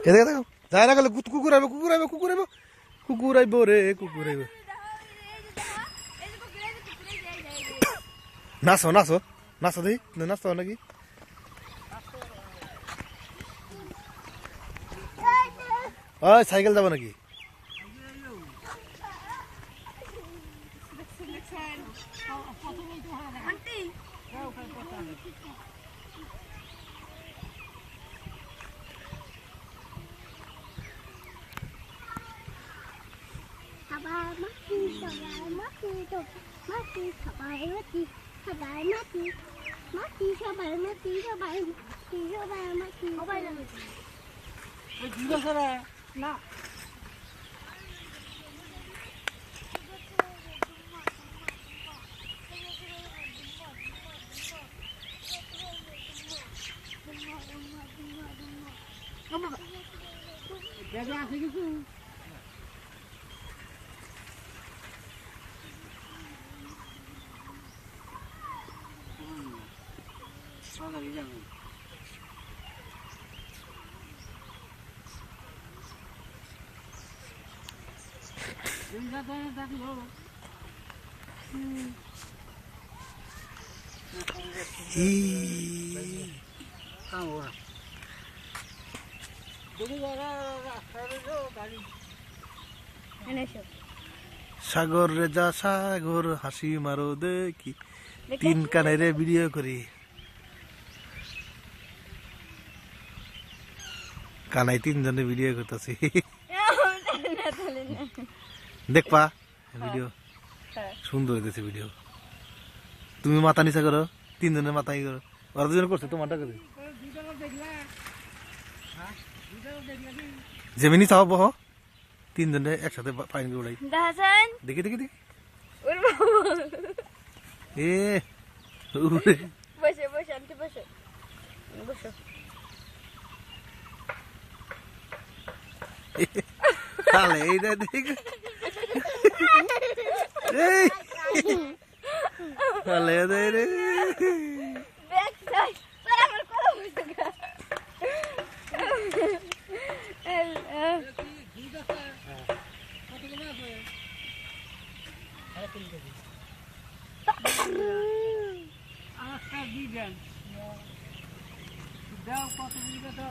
এদিকে দেখো যায় না গেলে কুকুর আইব কুকুর আইব কুকুর আইব কুকুর আইব রে কুকুর আইব নাচো নাচো নাচো দেখি নাচো নাকি ওই সাইকেল যাবো নাকি না সাগর রে যা সাগর হাসি মারো দেখি তিন কানের ভিডিও করি কানাই তিনজনে ভিডিও করতেছি দেখবা ভিডিও সুন্দর হইতেছে ভিডিও তুমি মাথা নিচা করো তিনজনের মাথায় করো ওরা দুজন করছে তোমারটা করে জেমিনি চাও বহ তিনজনে একসাথে ফাইন করে উড়াই দেখি দেখি দেখি এ উড়ে বসে বসে আনতে বসে বসো তাহলে এইটা দেখ তাহলে রে দেখ তাই তোর আমার কথা বুঝতে গা আচ্ছা দিবেন দাও কত দিবে তো